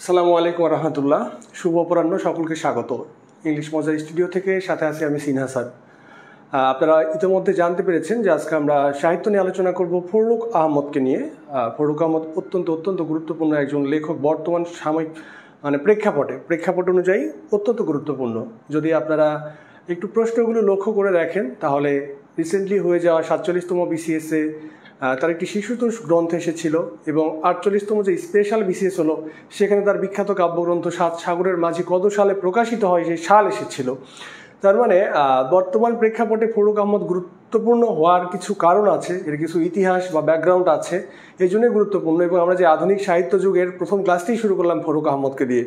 আসসালামু আলাইকুম রহমতুল্লাহ। শুভ অপরাহ্ন, সকলকে স্বাগত। ইংলিশ মজার স্টুডিও থেকে সাথে আছি আমি সিনহা স্যার। আপনারা ইতিমধ্যে জানতে পেরেছেন যে আজকে আমরা সাহিত্য নিয়ে আলোচনা করব ফররুখ আহমদকে নিয়ে। ফররুখ আহমদ অত্যন্ত গুরুত্বপূর্ণ একজন লেখক, বর্তমান সাময়িক প্রেক্ষাপট অনুযায়ী অত্যন্ত গুরুত্বপূর্ণ। যদি আপনারা একটু প্রশ্নগুলো লক্ষ্য করে দেখেন তাহলে রিসেন্টলি হয়ে যাওয়া 47তম বিসিএসে তার একটি শিশুতোষ গ্রন্থ এসেছিল এবং 48তম যে স্পেশাল বিসিএস হলো সেখানে তার বিখ্যাত কাব্যগ্রন্থ সাত সাগরের মাঝি কত সালে প্রকাশিত হয় সেই সাল এসেছিল। তার মানে বর্তমান প্রেক্ষাপটে ফররুখ আহমদ গুরুত্বপূর্ণ হওয়ার কিছু কারণ আছে, এর কিছু ইতিহাস বা ব্যাকগ্রাউন্ড আছে, এই জন্যই গুরুত্বপূর্ণ। এবং আমরা যে আধুনিক সাহিত্য যুগের প্রথম ক্লাসটি শুরু করলাম ফররুখ আহমদকে দিয়ে,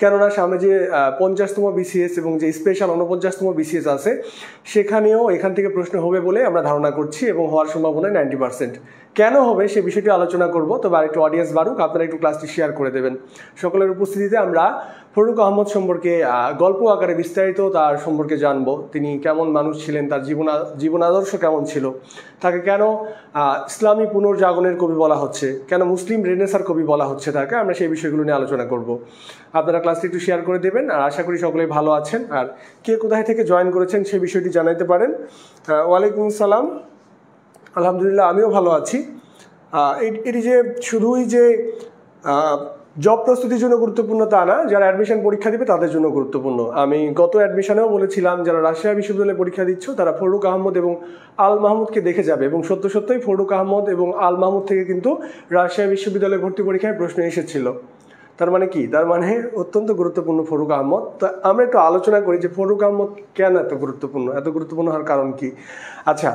কেননা সামনে যে 50তম বিসিএস এবং যে স্পেশাল 49তম বিসিএস আছে সেখানেও এখান থেকে প্রশ্ন হবে বলে আমরা ধারণা করছি এবং হওয়ার সম্ভাবনা 90%। কেন হবে সে বিষয়টি আলোচনা করব, তবে আরেকটু অডিয়েন্স বাড়ুক, আপনারা একটু ক্লাসটি শেয়ার করে দেবেন। সকলের উপস্থিতিতে আমরা ফররুখ আহমদ সম্পর্কে গল্প আকারে বিস্তারিত তার সম্পর্কে জানব। তিনি কেমন মানুষ ছিলেন, তার জীবন আদর্শ কেমন ছিল, তাকে কেন ইসলামী পুনর্জাগরণের কবি বলা হচ্ছে, কেন মুসলিম রেনেসার কবি বলা হচ্ছে তাকে, আমরা সেই বিষয়গুলো নিয়ে আলোচনা করব। আপনারা ক্লাসটি একটু শেয়ার করে দেবেন আর আশা করি সকলেই ভালো আছেন। আর কে কোথায় থেকে জয়েন করেছেন সেই বিষয়টি জানাইতে পারেন। ওয়ালাইকুম সালাম, আলহামদুলিল্লাহ আমিও ভালো আছি। এটি যে শুধুই যে জব প্রস্তুতির জন্য গুরুত্বপূর্ণ তা না, যারা অ্যাডমিশন পরীক্ষা দিবে তাদের জন্য গুরুত্বপূর্ণ। আমি গত অ্যাডমিশনেও বলেছিলাম যারা রাজশাহী বিশ্ববিদ্যালয়ে পরীক্ষা দিচ্ছ তারা ফররুখ আহমদ এবং আল মাহমুদকে দেখে যাবে, এবং সত্যই ফররুখ আহমদ এবং আল মাহমুদ থেকে কিন্তু রাজশাহী বিশ্ববিদ্যালয়ে ভর্তি পরীক্ষায় প্রশ্ন এসেছিল। তার মানে কি? তার মানে অত্যন্ত গুরুত্বপূর্ণ ফররুখ আহমদ। তো আমরা একটু আলোচনা করি যে ফররুখ আহমদ কেন এত গুরুত্বপূর্ণ হওয়ার কারণ কি। আচ্ছা,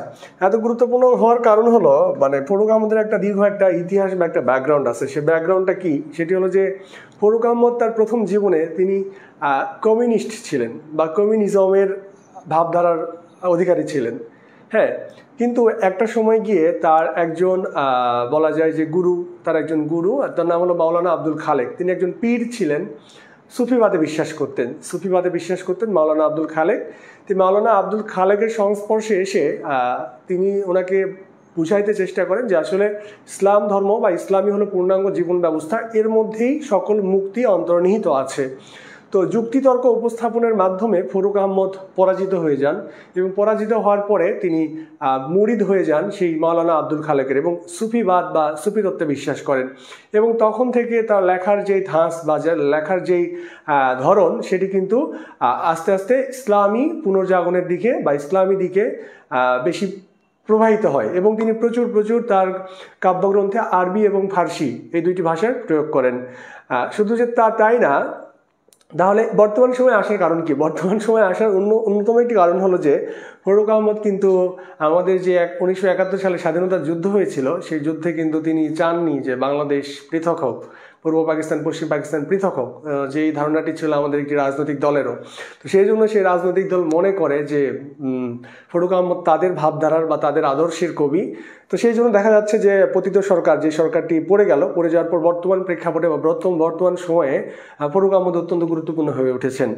এত গুরুত্বপূর্ণ হওয়ার কারণ হলো মানে ফররুখ আহমদের একটা দীর্ঘ একটা ইতিহাস বা একটা ব্যাকগ্রাউন্ড আছে। সে ব্যাকগ্রাউন্ডটা কি? সেটি হলো যে ফররুখ আহমদ তার প্রথম জীবনে তিনি কমিউনিস্ট ছিলেন বা কমিউনিজমের ভাবধারার অধিকারী ছিলেন। হ্যাঁ, কিন্তু একটা সময় গিয়ে তার একজন বলা যায় যে তার একজন গুরু, তার নাম হলো মাওলানা আব্দুল খালেক। তিনি একজন পীর ছিলেন, সুফিবাদে বিশ্বাস করতেন মাওলানা আব্দুল খালেক। তিনি মাওলানা আব্দুল খালেকের সংস্পর্শে এসে তিনি ওনাকে বুঝাইতে চেষ্টা করেন যে আসলে ইসলাম ধর্ম বা ইসলামী হলো পূর্ণাঙ্গ জীবন ব্যবস্থা, এর মধ্যেই সকল মুক্তি অন্তর্নিহিত আছে। তো যুক্তিতর্ক উপস্থাপনের মাধ্যমে ফররুখ আহমদ পরাজিত হয়ে যান এবং পরাজিত হওয়ার পরে তিনি মুরিদ হয়ে যান সেই মাওলানা আব্দুল খালেকের এবং সুফিবাদ বা সুফি তত্ত্বে বিশ্বাস করেন। এবং তখন থেকে তার লেখার যেই ধাঁচ বা লেখার যেই ধরন সেটি কিন্তু আস্তে আস্তে ইসলামী পুনর্জাগরণের দিকে বা ইসলামী দিকে বেশি প্রবাহিত হয় এবং তিনি প্রচুর তার কাব্যগ্রন্থে আরবি এবং ফার্সি এই দুইটি ভাষার প্রয়োগ করেন। শুধু যে তাই না, তাহলে বর্তমান সময়ে আসার কারণ কি? বর্তমান সময়ে আসার অন্যতম একটি কারণ হলো যে ফররুখ আহমদ কিন্তু আমাদের যে 1971 সালে স্বাধীনতার যুদ্ধ হয়েছিল সেই যুদ্ধে কিন্তু তিনি চাননি যে বাংলাদেশ পৃথক হোক, পূর্ব পাকিস্তান পশ্চিম পাকিস্তান পৃথক হোক, যেই ধারণাটি ছিল আমাদের একটি রাজনৈতিক দলেরও। তো সেই জন্য সেই রাজনৈতিক দল মনে করে যে ফররুখ আহমদ তাদের ভাবধারার বা তাদের আদর্শের কবি। তো সেই জন্য দেখা যাচ্ছে যে পতিত সরকার, যে সরকারটি পড়ে যাওয়ার পর বর্তমান প্রেক্ষাপটে বা বর্তমান সময়ে ফররুখ আহমদ অত্যন্ত গুরুত্বপূর্ণ হয়ে উঠেছেন।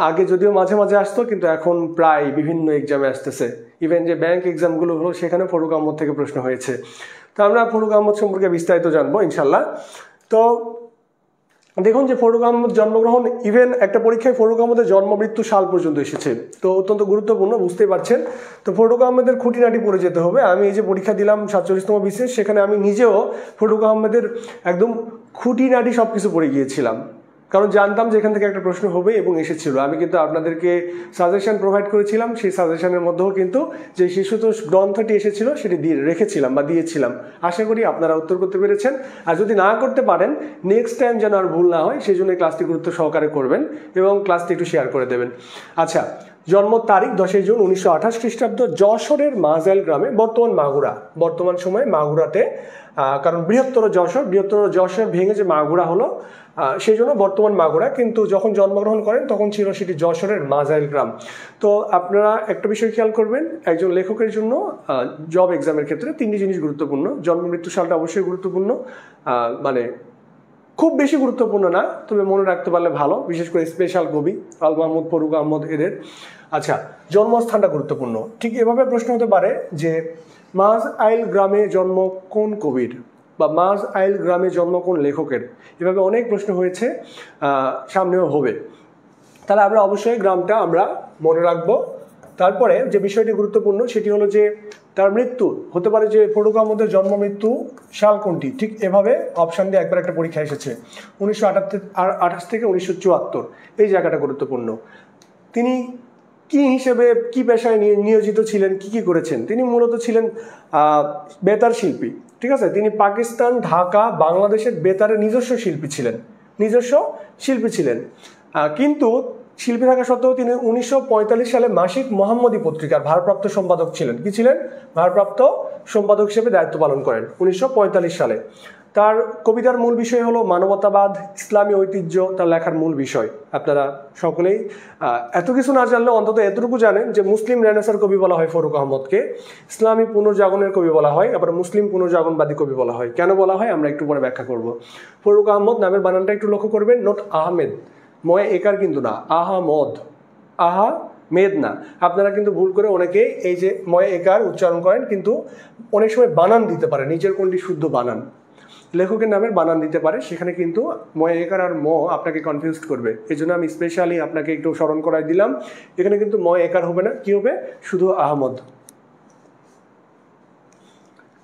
আগে যদিও মাঝে মাঝে আসতো, কিন্তু এখন প্রায় বিভিন্ন এক্সামে আসতেছে। ইভেন যে ব্যাংক এক্সামগুলো হলো সেখানে ফররুখ আহমদ থেকে প্রশ্ন হয়েছে। তো আমরা ফররুখ আহমদ সম্পর্কে বিস্তারিত জানবো ইনশাল্লাহ। তো দেখুন যে ফররুখ আহমদ জন্মগ্রহণ, ইভেন একটা পরীক্ষায় ফররুখ আহমদের জন্ম মৃত্যু সাল পর্যন্ত এসেছে, তো অত্যন্ত গুরুত্বপূর্ণ, বুঝতেই পারছেন। তো ফররুখ আহমদের খুঁটিনাটি পড়ে যেতে হবে। আমি এই যে পরীক্ষা দিলাম 47তম বিসিএস, সেখানে আমি নিজেও ফররুখ আহমদের একদম খুঁটিনাটি সব কিছু পড়ে গিয়েছিলাম, কারণ জানতাম যে এখান থেকে একটা প্রশ্ন হবে এবং এসেছিল। আমি কিন্তু আপনাদেরকে সাজেশন প্রোভাইড করেছিলাম, সেই সাজেশনের মধ্যেও কিন্তু যে শিশুতোষ গ্রন্থটি এসেছিল সেটি দিয়েছিলাম। আশা করি আপনারা উত্তর করতে পেরেছেন। আর যদি না করতে পারেন, নেক্সট টাইম যেন আর ভুল না হয় সেই জন্য ক্লাসটি গুরুত্ব সহকারে করবেন এবং ক্লাসটি একটু শেয়ার করে দেবেন। আচ্ছা, জন্ম তারিখ 10 জুন 1928 খ্রিস্টাব্দ, যশোরের মাজাইল গ্রামে, বর্তমান সময়ে মাগুরাতে, কারণ বৃহত্তর যশোর ভেঙে যে মাগুরা হলো সেই জন্য বর্তমান মাগুরা, কিন্তু যখন জন্মগ্রহণ করেন তখন ছিল সেটি যশোরের মাজাইল গ্রাম। তো আপনারা একটা বিষয় খেয়াল করবেন, একজন লেখকের জন্য জব এক্সামের ক্ষেত্রে 3টি জিনিস গুরুত্বপূর্ণ। জন্ম মৃত্যু সালটা অবশ্যই গুরুত্বপূর্ণ, মানে খুব বেশি গুরুত্বপূর্ণ না, তবে মনে রাখতে পারলে ভালো, বিশেষ করে স্পেশাল কবি আল মাহমুদ, ফররুখ আহমদ এদের। আচ্ছা, জন্মস্থানটা গুরুত্বপূর্ণ। ঠিক এভাবে প্রশ্ন হতে পারে যে মাজাইল গ্রামে জন্ম কোন কবির? বা মাজ আইল গ্রামে জন্ম কোন লেখকের, এভাবে অনেক প্রশ্ন হয়েছে, সামনেও হবে। তাহলে আমরা অবশ্যই গ্রামটা আমরা মনে রাখবো। তারপরে যে বিষয়টি গুরুত্বপূর্ণ সেটি হলো যে তার মৃত্যু হতে পারে যে ফরুক আহমদের জন্ম মৃত্যু সাল কোনটি, ঠিক এভাবে অপশান দিয়ে একবার একটা পরীক্ষা এসেছে 1928 থেকে 1974, এই জায়গাটা গুরুত্বপূর্ণ। তিনি কি হিসেবে কি পেশায় নিয়োজিত ছিলেন, কি করেছেন? তিনি মূলত ছিলেন বেতার শিল্পী, ঠিক আছে। তিনি পাকিস্তান, ঢাকা, বাংলাদেশের বেতারের নিজস্ব শিল্পী ছিলেন। কিন্তু শিল্পী থাকা সত্ত্বেও তিনি 1945 সালে মাসিক মোহাম্মদী পত্রিকার ভারপ্রাপ্ত সম্পাদক ছিলেন। কি ছিলেন? ভারপ্রাপ্ত সম্পাদক হিসেবে দায়িত্ব পালন করেন 1945 সালে। তার কবিতার মূল বিষয় হলো মানবতাবাদ, ইসলামী ঐতিহ্য তার লেখার মূল বিষয়। আপনারা সকলেই এত কিছু না জানলেও অন্তত এতটুকু জানেন যে মুসলিম রেনেসার কবি বলা হয় ফরুক আহমদকে, ইসলামী পুনর্জাগরণের কবি বলা হয়, আবার মুসলিম পুনর্জাগরণবাদী কবি বলা হয়। কেন বলা হয় আমরা একটু পরে ব্যাখ্যা করব। ফরুক আহমদ নামের বানানটা একটু লক্ষ্য করবেন, নোট আহমেদ, ময় একার কিন্তু না, আহমেদ না। আপনারা কিন্তু ভুল করে অনেকে এই যে ময় একার উচ্চারণ করেন, কিন্তু অনেক সময় বানান দিতে পারে, নিজের কোনটি শুদ্ধ বানান, লেখকের নামের বানান দিতে পারে, সেখানে কিন্তু ময় একার আর আপনাকে কনফিউজ করবে। এই জন্য আমি স্পেশালি আপনাকে একটু স্মরণ করাই দিলাম, এখানে কিন্তু ময় একার হবে না, কি হবে? শুধু আহমদ।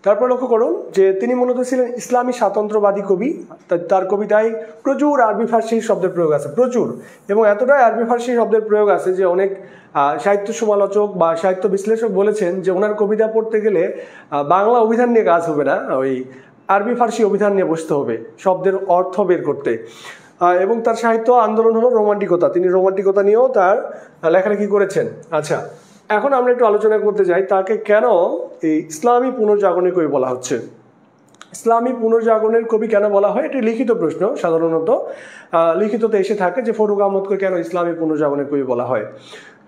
তারপর লক্ষ্য করুন যে তিনি মূলত ছিলেন ইসলামী স্বাতন্ত্র্যবাদী কবি। তার কবিতায় প্রচুর আরবি ফার্সি শব্দের প্রয়োগ আছে, প্রচুর, এবং এতটাই আরবি ফার্সি শব্দের প্রয়োগ আছে যে অনেক সাহিত্য সমালোচক বা সাহিত্য বিশ্লেষক বলেছেন যে ওনার কবিতা পড়তে গেলে বাংলা অভিধান নিয়ে কাজ হবে না, ওই আরবি ফার্সি অভিধান নিয়ে বসতে হবে শব্দের অর্থ বের করতে। এবং তার সাহিত্য আন্দোলন হলো রোমান্টিকতা, তিনি রোমান্টিকতা নিয়েও তার লেখালেখি করেছেন। আচ্ছা, এখন আমরা একটু আলোচনা করতে যাই তাকে কেন এই ইসলামী পুনর্জাগরণের কবি বলা হচ্ছে। ইসলামী পুনর্জাগরণের কবি কেন বলা হয়? এটি লিখিত প্রশ্ন, সাধারণত লিখিততে এসে থাকে যে ফরুক আহমদকে কেন ইসলামী পুনর্জাগরণের কবি বলা হয়।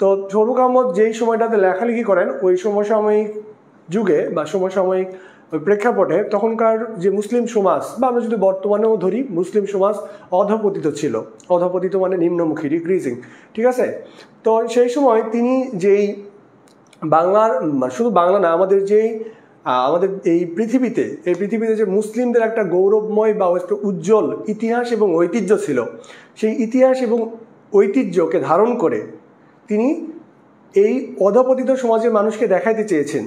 তো ফরুক আহমদ যেই সময়টাতে লেখালেখি করেন ওই সমসাময়িক যুগে বা সমসাময়িক প্রেক্ষাপটে তখনকার যে মুসলিম সমাজ, বা আমরা যদি বর্তমানেও ধরি, মুসলিম সমাজ অধঃপতিত ছিল। অধঃপতিত মানে নিম্নমুখী, ডিক্রিজিং, ঠিক আছে। তো সেই সময় তিনি যেই বাংলার, শুধু বাংলা না, আমাদের এই পৃথিবীতে যে মুসলিমদের একটা গৌরবময় বা একটা উজ্জ্বল ইতিহাস এবং ঐতিহ্য ছিল, সেই ইতিহাস এবং ঐতিহ্যকে ধারণ করে তিনি এই অধঃপতিত সমাজের মানুষকে দেখাইতে চেয়েছেন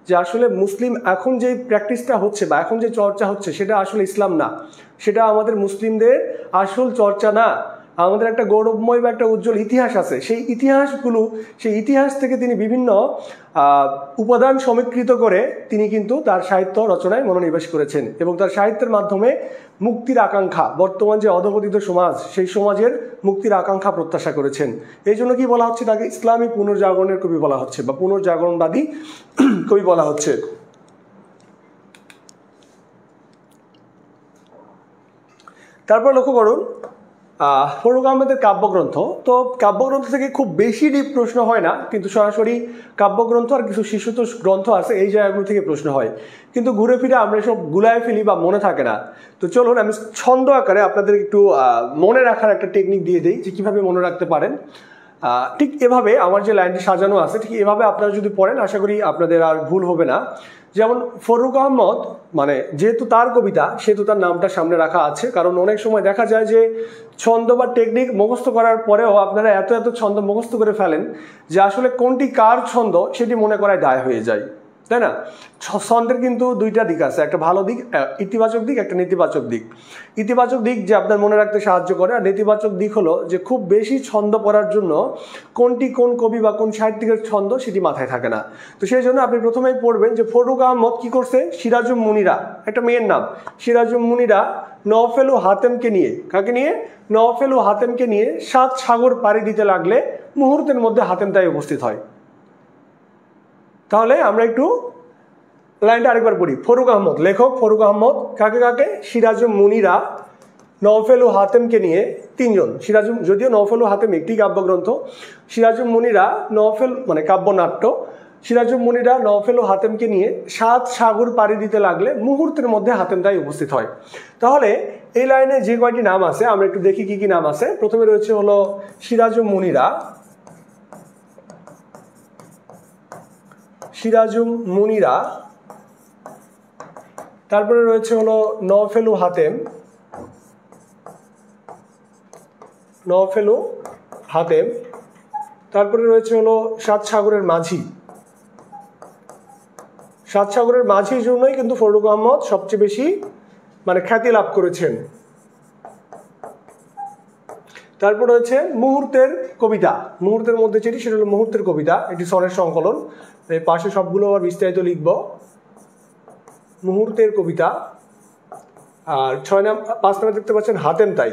যে আসলে মুসলিম এখন যে প্র্যাকটিসটা হচ্ছে বা এখন যে চর্চা হচ্ছে সেটা আসলে ইসলাম না, সেটা আমাদের মুসলিমদের আসল চর্চা না। আমাদের একটা গৌরবময় বা একটা উজ্জ্বল ইতিহাস আছে, সেই ইতিহাস থেকে তিনি বিভিন্ন উপাদান সমীকৃত করে তিনি কিন্তু তার সাহিত্য রচনায় মনোনিবেশ করেছেন এবং তার সাহিত্যের মাধ্যমে মুক্তির আকাঙ্ক্ষা, বর্তমান যে অধঃপতিত সমাজ সেই সমাজের মুক্তির আকাঙ্ক্ষা প্রত্যাশা করেছেন। এই জন্য কি বলা হচ্ছে? তাকে ইসলামী পুনর্জাগরণের কবি বলা হচ্ছে বা পুনর্জাগরণবাদী কবি বলা হচ্ছে। তারপর লক্ষ্য করুন ফরুক আহমেদের কাব্যগ্রন্থ। তো কাব্যগ্রন্থ থেকে খুব বেশি ডিপ প্রশ্ন হয় না, কিন্তু সরাসরি কাব্যগ্রন্থ আর কিছু শিশুতোষ গ্রন্থ আছে, এই জায়গাগুলো থেকে প্রশ্ন হয়, কিন্তু ঘুরে ফিরে আমরা এসব গুলায় ফেলি বা মনে থাকে না। তো চলুন আমি ছন্দ আকারে আপনাদের একটু মনে রাখার একটা টেকনিক দিয়ে দিই যে কীভাবে মনে রাখতে পারেন। ঠিক এভাবে আমার যে লাইনটি সাজানো আছে ঠিক এভাবে আপনারা যদি পড়েন আশা করি আপনাদের আর ভুল হবে না। যেমন ফরুক আহমদ, মানে যেহেতু তার কবিতা সেহেতু তার নামটা সামনে রাখা আছে, কারণ অনেক সময় দেখা যায় যে ছন্দ বা টেকনিক মুখস্থ করার পরেও আপনারা এত ছন্দ মুখস্থ করে ফেলেন যে আসলে কোনটি কার ছন্দ সেটি মনে করায় দায় হয়ে যায়, তাই না? ছন্দের কিন্তু দুইটা দিক আছে, একটা ভালো দিক, ইতিবাচক দিক, একটা নেতিবাচক দিক। ইতিবাচক দিক যে আপনার মনে রাখতে সাহায্য করে, আর নেতিবাচক দিক হলো যে খুব বেশি ছন্দ পড়ার জন্য কোনটি কোন কবি বা কোন সাহিত্যিকের ছন্দ সেটি মাথায় থাকে না। তো সেই জন্য আপনি প্রথমেই পড়বেন যে ফরুক আহমদ কি করছে, সিরাজুম মুনিরা, একটা মেয়ের নাম, সিরাজুম মুনিরা নওফেল ও হাতেমকে নিয়ে, কাকে নিয়ে? নওফেল ও হাতেমকে নিয়ে 7 সাগর পাড়ি দিতে লাগলে মুহূর্তের মধ্যে হাতেম তাই উপস্থিত হয়। তাহলে আমরা একটু লাইনটা আরেকবার পড়ি। ফরুক আহমদ, লেখক ফরুক আহমদ, কাকে কাকে? সিরাজুম মুনিরা নওফেল ও হাতেমকে নিয়ে, 3 জন। সিরাজুম, যদিও নওফেল ও হাতেম একটি কাব্যগ্রন্থ, সিরাজুম মুনিরা নওফেল মানে কাব্যনাট্য, সিরাজুম মুনিরা নওফেল ও হাতেমকে নিয়ে 7 সাগর পাড়ি দিতে লাগলে মুহূর্তের মধ্যে হাতেম তাই উপস্থিত হয়। তাহলে এই লাইনে যে কয়টি নাম আছে আমরা একটু দেখি কি কি নাম আছে। প্রথমে রয়েছে হলো সিরাজুম মুনিরা, সিরাজুম মুনিরা, তারপরে রয়েছে হলো নওফেলু হাতেম, নওফেলু হাতেম। তারপরে রয়েছে হলো সাত সাগরের মাঝি। সাত সাগরের মাঝির জন্যই কিন্তু ফররুখ আহমদ সবচেয়ে বেশি মানে খ্যাতি লাভ করেছেন। তারপর রয়েছে মুহূর্তের কবিতা। মুহূর্তের মধ্যে যেটি সেটা হলো মুহূর্তের কবিতা, এটি সনের সংকলন। এই পাশে সবগুলো আবার বিস্তারিত লিখব। মুহূর্তের কবিতা। আর 5 নাম্বার দেখতে পাচ্ছেন হাতেম তাই।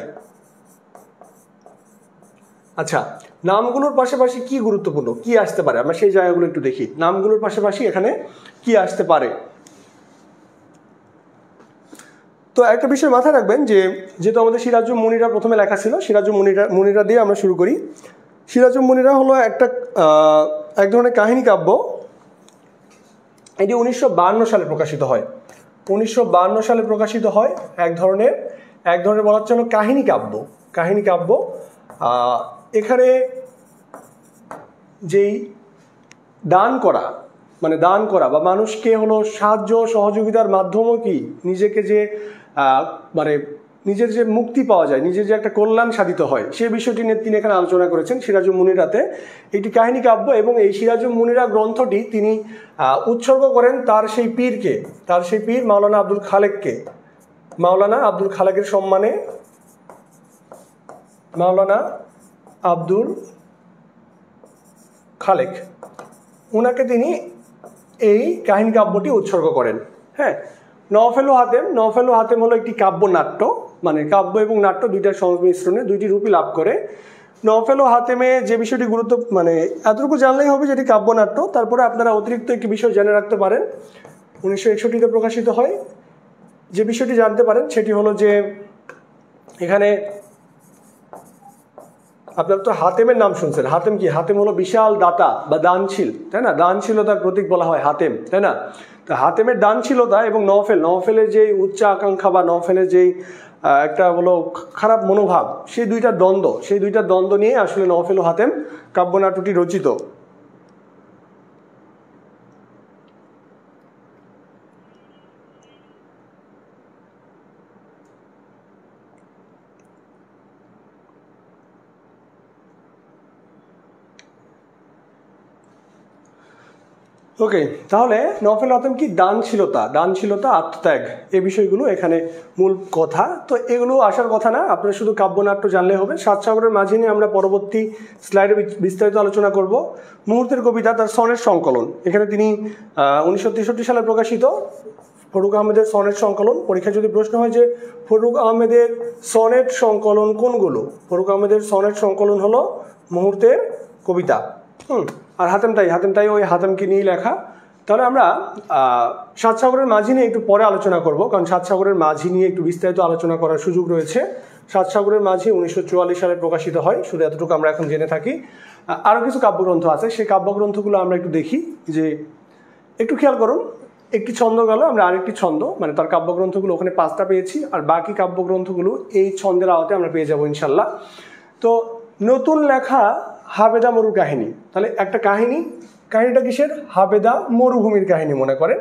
আচ্ছা, নামগুলোর পাশাপাশি কি গুরুত্বপূর্ণ, কি আসতে পারে, আমরা সেই জায়গাগুলো একটু দেখি। নামগুলোর পাশাপাশি এখানে কি আসতে পারে। তো একটা বিষয় মাথায় রাখবেন যে যেহেতু আমাদের সিরাজুম মুনিরা প্রথমে লেখা ছিল, সিরাজুম মুনিরা দিয়ে আমরা শুরু করি। সিরাজুম মুনিরা হলো এক ধরনের কাহিনী কাব্য। এটি 1952 সালে প্রকাশিত হয়। 1952 সালে প্রকাশিত হয়। এক ধরনের বলা হচ্ছে হলো কাহিনী কাব্য। কাহিনী কাব্য। এখানে যেই দান করা বা মানুষকে হলো সাহায্য সহযোগিতার মাধ্যমও কি নিজেকে যে মানে নিজের যে মুক্তি পাওয়া যায়, নিজের যে একটা কল্যাণ সাধিত হয়, সেই বিষয়টি নিয়ে তিনি এখানে আলোচনা করেছেন সিরাজুম মুনিরাতে। এটি কাহিনী কাব্য এবং এই সিরাজুম মুনিরা গ্রন্থটি তিনি উৎসর্গ করেন তার সেই পীরকে, তার সেই পীর মাওলানা আব্দুল খালেককে। মাওলানা আব্দুল খালেকের সম্মানে মাওলানা আব্দুল খালেক, ওনাকে তিনি এই কাহিনী কাব্যটি উৎসর্গ করেন। হ্যাঁ, নওফেলু হাতেম হলো একটি কাব্য নাট্য, মানে কাব্য এবং নাট্য দুইটার সংমিশ্রণে দুইটি রূপই লাভ করে। নওফেলু হাতেমে যে বিষয়টি মানে এতটুকু জানলেই হবে যেটি কাব্য নাট্য। তারপরে আপনারা অতিরিক্ত একটি বিষয় জেনে রাখতে পারেন। 1961 প্রকাশিত হয়। যে বিষয়টি জানতে পারেন সেটি হলো যে এখানে আপনার তো হাতেমের নাম শুনছেন। হাতেম কি? হাতেম হলো বিশাল দাতা বা দানশীল, তাই না? দানশীলতার প্রতীক বলা হয় হাতেম, তাই না? তো হাতেমের দানশীলতা এবং নওফেলের যে উচ্চ আকাঙ্ক্ষা বা নওফেলের যেই একটা হলো খারাপ মনোভাব, সেই দুইটা দ্বন্দ্ব নিয়ে আসলে নওফেল ও হাতেম কাব্যনাট্যটি রচিত। ওকে, তাহলে নওফেল হাতেম কি? দানশীলতা আত্মত্যাগ, এই বিষয়গুলো এখানে মূল কথা। তো এগুলো আসার কথা না, আপনারা শুধু কাব্যনাট্য জানলে হবে। সাত সাগরের মাঝি নিয়ে আমরা পরবর্তী স্লাইডে বিস্তারিত আলোচনা করব। মুহূর্তের কবিতা তার সনের সংকলন। এখানে তিনি 1963 সালে প্রকাশিত ফররুখ আহমেদের সনেট সংকলন। পরীক্ষায় যদি প্রশ্ন হয় যে ফররুখ আহমেদের সনেট সংকলন কোনগুলো, ফররুখ আহমেদের সনেট সংকলন হলো মুহূর্তের কবিতা। আর হাতেম তাই ওই হাতেমকে নিয়েই লেখা। তাহলে আমরা সাত সাগরের মাঝি নিয়ে একটু পরে আলোচনা করব, কারণ সাত সাগরের মাঝি নিয়ে একটু বিস্তারিত আলোচনা করার সুযোগ রয়েছে। সাত সাগরের মাঝি 1944 সালে প্রকাশিত হয়, শুধু এতটুকু আমরা এখন জেনে থাকি। আরও কিছু কাব্যগ্রন্থ আছে, সেই কাব্যগ্রন্থগুলো আমরা একটু দেখি। যে একটু খেয়াল করুন, একটি ছন্দ গেল, আমরা আরেকটি ছন্দ, মানে তার কাব্যগ্রন্থগুলো ওখানে 5টা পেয়েছি, আর বাকি কাব্যগ্রন্থগুলো এই ছন্দের আওতায় আমরা পেয়ে যাবো ইনশাল্লাহ। তো নতুন লেখা হাবেদা মরুর কাহিনী। তাহলে একটা কাহিনীটা কিসের? হাবেদা মরুভূমির কাহিনী মনে করেন।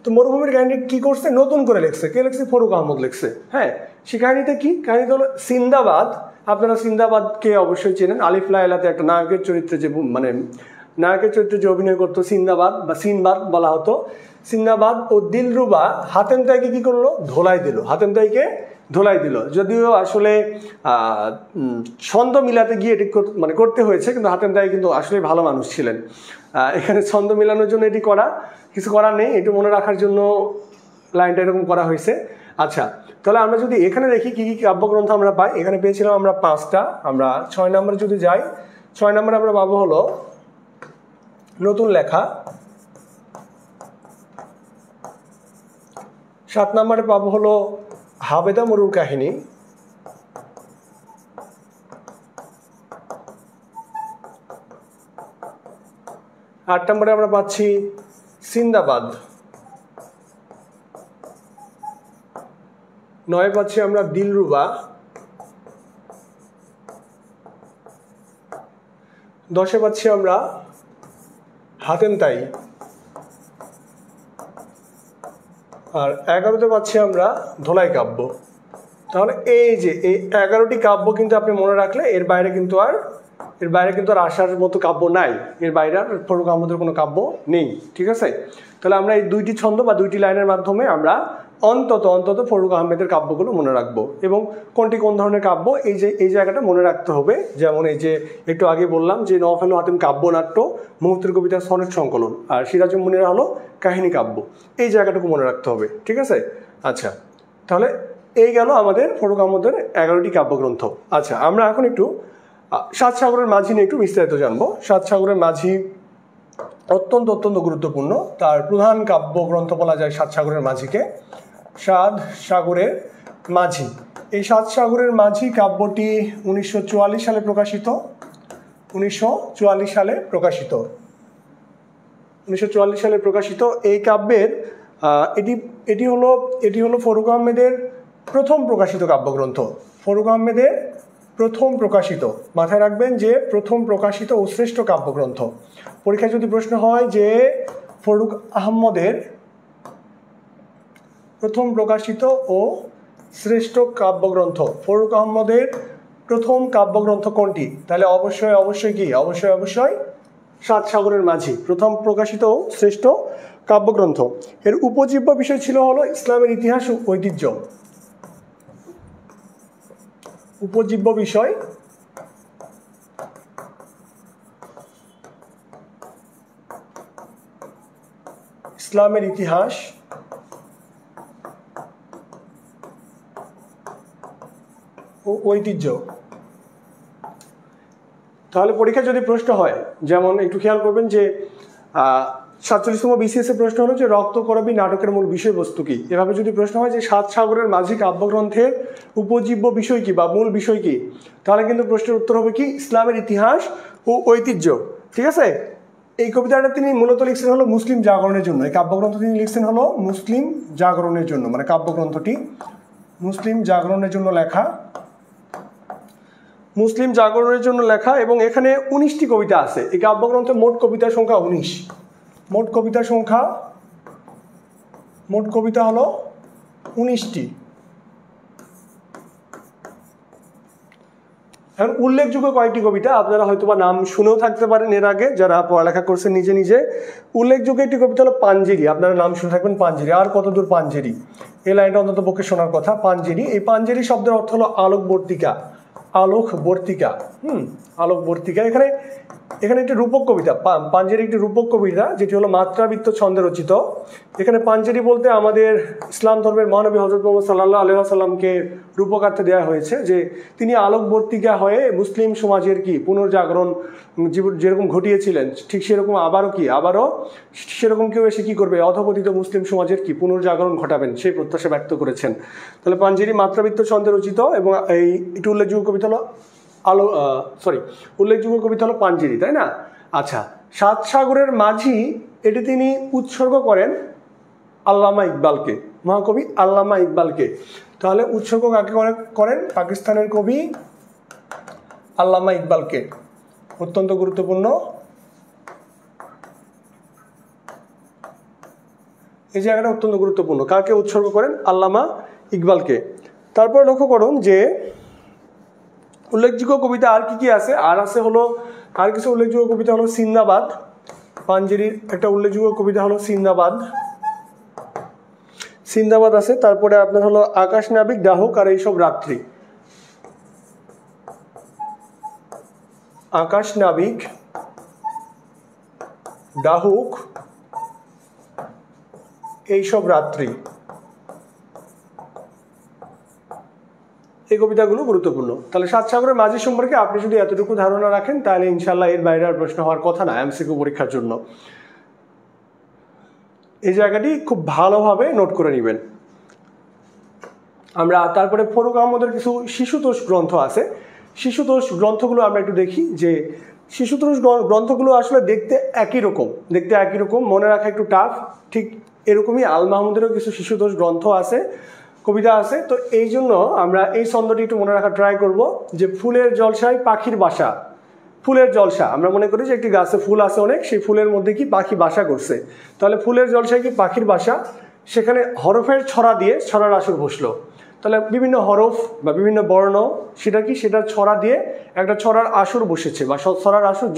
তো মরুভূমির কাহিনী কি করছে? নতুন করে লিখছে। কে লিখছে? ফররুখ আহমদ লিখছে। হ্যাঁ, সেই কাহিনীটা কি? কাহিনীটা হলো সিন্দাবাদ। আপনারা সিন্দাবাদকে অবশ্যই চেনেন। আলিফ লায়লাতে একটা নায়কের চরিত্রে যে অভিনয় করতো সিন্দাবাদ বা সিনবাদ বলা হতো। সিন্দাবাদ ও দিলরুবা হাতেম তাইকে কি করলো? ধোলাই দিল। যদিও আসলে ছন্দ মিলাতে গিয়ে এটি মানে করতে হয়েছে, কিন্তু হাতেম তাই কিন্তু আসলে ভালো মানুষ ছিলেন। এখানে ছন্দ মিলানোর জন্য এটি করা, কিছু করার নেই, এটি মনে রাখার জন্য লাইনটা এরকম করা হয়েছে। আচ্ছা, তাহলে আমরা যদি এখানে দেখি কি কি কাব্যগ্রন্থ আমরা পাই। এখানে পেয়েছিলাম আমরা 5টা। আমরা 6 নম্বরে যদি যাই, 6 নম্বরে আমরা পাবো হলো নতুন লেখা। 7 নম্বরে পাবো হলো হাবেদা মরুর কাহিনী। 8 নম্বরে আমরা পাচ্ছি সিন্দাবাদ। 9 পাচ্ছি আমরা দিলরুবা। 10 পাচ্ছি আমরা হাতেম তাই। আর 11তে পাচ্ছি আমরা ধোলাই কাব্য। তাহলে এই যে এই 11টি কাব্য কিন্তু আপনি মনে রাখলে এর বাইরে কিন্তু আর আসার মতো কাব্য নাই, এর বাইরে আর ফরুক আহমদের কোনো কাব্য নেই। ঠিক আছে, তাহলে আমরা এই 2টি ছন্দ বা 2টি লাইনের মাধ্যমে আমরা অন্তত ফরুক আহমেদের কাব্যগুলো মনে রাখবো, এবং কোনটি কোন ধরনের কাব্য এই জায়গাটা মনে রাখতে হবে। যেমন এই যে একটু আগে বললাম যে নওফাল হাতিম কাব্যনাট্য, মুহূর্তের কবিতা সনেট সংকলন, আর সিরাজুল মুনিরা হলো কাহিনী কাব্য, এই জায়গাটুকু মনে রাখতে হবে। ঠিক আছে, আচ্ছা তাহলে এই গেল আমাদের ফরুক আহমদের 11টি কাব্যগ্রন্থ। আচ্ছা, আমরা এখন একটু সাত সাগরের মাঝি নিয়ে একটু বিস্তারিত জানবো। সাত সাগরের মাঝি অত্যন্ত গুরুত্বপূর্ণ, তার প্রধান কাব্যগ্রন্থ বলা যায় সাত সাগরের মাঝিকে। সাত সাগরের মাঝি, এই সাত সাগরের মাঝি কাব্যটি 1944 সালে প্রকাশিত। 1944 সালে প্রকাশিত এই কাব্যের এটি হলো ফরুক আহমেদের প্রথম প্রকাশিত কাব্যগ্রন্থ। ফরুক আহমেদের প্রথম প্রকাশিত, মাথায় রাখবেন যে প্রথম প্রকাশিত ও শ্রেষ্ঠ কাব্যগ্রন্থ। পরীক্ষায় যদি প্রশ্ন হয় যে ফরুক আহমদের প্রথম প্রকাশিত ও শ্রেষ্ঠ কাব্যগ্রন্থ, ফরুক আহমদের প্রথম কাব্যগ্রন্থ কোনটি, তাহলে অবশ্যই সাত সাগরের মাঝি প্রথম প্রকাশিত ও শ্রেষ্ঠ কাব্যগ্রন্থ। এর উপজীব্য বিষয় ছিল হলো ইসলামের ইতিহাস ও ঐতিহ্য। উপজীব্য বিষয় ইসলামের ইতিহাস ও ঐতিহ্য। তাহলে পরীক্ষা যদি প্রশ্ন হয়, যেমন একটু খেয়াল করবেন যে 47তম BCS এর প্রশ্ন হলো যে রক্তকরবী নাটকের মূল বিষয়বস্তু কি। এভাবে যদি প্রশ্ন হয় যে সাত সাগরের মাঝি কাব্যগ্রন্থের উপজীব্য বিষয় কি বা মূল বিষয় কি, তাহলে কিন্তু প্রশ্নের উত্তর হবে কি ইসলামের ইতিহাস ও ঐতিহ্য। ঠিক আছে, এই কবিতাটা তিনি মূলত লিখছেন হলো মুসলিম জাগরণের জন্য। এই কাব্যগ্রন্থ তিনি লিখছেন হলো মুসলিম জাগরণের জন্য, মানে কাব্যগ্রন্থটি মুসলিম জাগরণের জন্য লেখা। মুসলিম জাগরণের জন্য লেখা, এবং এখানে 19টি কবিতা আছে। এই কাব্যগ্রন্থে মোট কবিতার সংখ্যা 19। মোট কবিতা হলো 19টি। এখন উল্লেখযোগ্য কয়েকটি কবিতা আপনারা হয়তোবা নাম শুনেও থাকতে পারেন এর আগে, যারা পড়ালেখা করছেন নিজে। উল্লেখযোগ্য একটি কবিতা হলো পাঞ্জেরি, আপনারা নাম শুনে থাকবেন পাঞ্জেরি। আর কতদূর পাঞ্জেরি, এই লাইনটা অন্তত পক্ষে শোনার কথা। পাঞ্জেরি, এই পাঞ্জেরি শব্দের অর্থ হলো আলোকবর্তিকা। আলোকবর্তিকা এখানে একটি রূপক কবিতা, পাঞ্জেরি একটি রূপক কবিতা, যেটি হলো মাত্রাবৃত্ত ছন্দে রচিত। এখানে পাঞ্জেরি বলতে আমাদের ইসলাম ধর্মের মহানবী হযরত মুহাম্মদ সাল্লাল্লাহু আলাইহি ওয়াসাল্লামকে রূপকার্থে দেওয়া হয়েছে, যে তিনি আলোকবর্তিকা হয়ে মুসলিম সমাজের কি পুনর্জাগরণ যেরকম ঘটিয়েছিলেন, ঠিক আবারও সেরকম কেউ এসে কি করবে, অধপতিত মুসলিম সমাজের কি পুনর্জাগরণ ঘটাবেন, সেই প্রত্যাশা ব্যক্ত করেছেন। তাহলে পাঞ্জেরি মাত্রাবৃত্ত ছন্দে রচিত, এবং একটি উল্লেখযোগ্য কবিতা হলো পাঞ্জেরি, তাই না? আচ্ছা, সাত সাগরের মাঝি এটি তিনি উৎসর্গ করেন আল্লামা ইকবালকে, মহাকবি আল্লামা ইকবালকে। তাহলে উৎসর্গ কাকে করেন? পাকিস্তানের কবি আল্লামা ইকবালকে। অত্যন্ত গুরুত্বপূর্ণ, এই জায়গাটা অত্যন্ত গুরুত্বপূর্ণ। কাকে উৎসর্গ করেন? আল্লামা ইকবালকে। তারপর লক্ষ্য করুন যে উল্লেখযোগ্য কবিতা আর কি আছে। আর কিছু উল্লেখযোগ্য কবিতা হলো সিন্দাবাদ। পাঞ্জেরির একটা উল্লেখযোগ্য কবিতা হলো সিন্দাবাদ আছে। তারপরে আপনার হলো আকাশ নাবিক, ডাহুক আর এইসব রাত্রি। আকাশ নাবিক, ডাহুক, এইসব রাত্রি, এই কবিতাগুলো গুরুত্বপূর্ণ। তাহলে সাত সাগরের মাঝি সম্পর্কে আপনি যদি এতটুকু ধারণা রাখেন, তাহলে ইনশাল্লাহ এর বাইরে আর প্রশ্ন হওয়ার কথা না এমসিকিউ পরীক্ষার জন্য। এই জায়গাটি খুব ভালোভাবে নোট করে নেবেন। আমরা তারপরে ফরুক আহমদের কিছু শিশুতোষ গ্রন্থ আছে। শিশুতোষ গ্রন্থগুলো আমরা একটু দেখি, যে শিশুতোষ গ্রন্থগুলো আসলে দেখতে একই রকম, মনে রাখা একটু টাফ। ঠিক এরকমই আল মাহমুদেরও কিছু শিশুতোষ গ্রন্থ আছে, কবিতা আছে। তো এই জন্য আমরা এই ছন্দটি একটু মনে রাখা ট্রাই করব, যে ফুলের জলসায় পাখির বাসা। ফুলের জলসা, আমরা মনে করি যে একটি গাছে ফুল আছে অনেক, সেই ফুলের মধ্যে কি পাখি বাসা করছে। তাহলে ফুলের জলসায় কি পাখির বাসা, সেখানে হরফের ছড়া দিয়ে ছড়ার আসর বসলো। তাহলে বিভিন্ন হরফ বা বিভিন্ন বর্ণ সেটা কি, সেটার ছড়া দিয়ে একটা ছড়ার আসর বসেছে বা ছড়ার আসর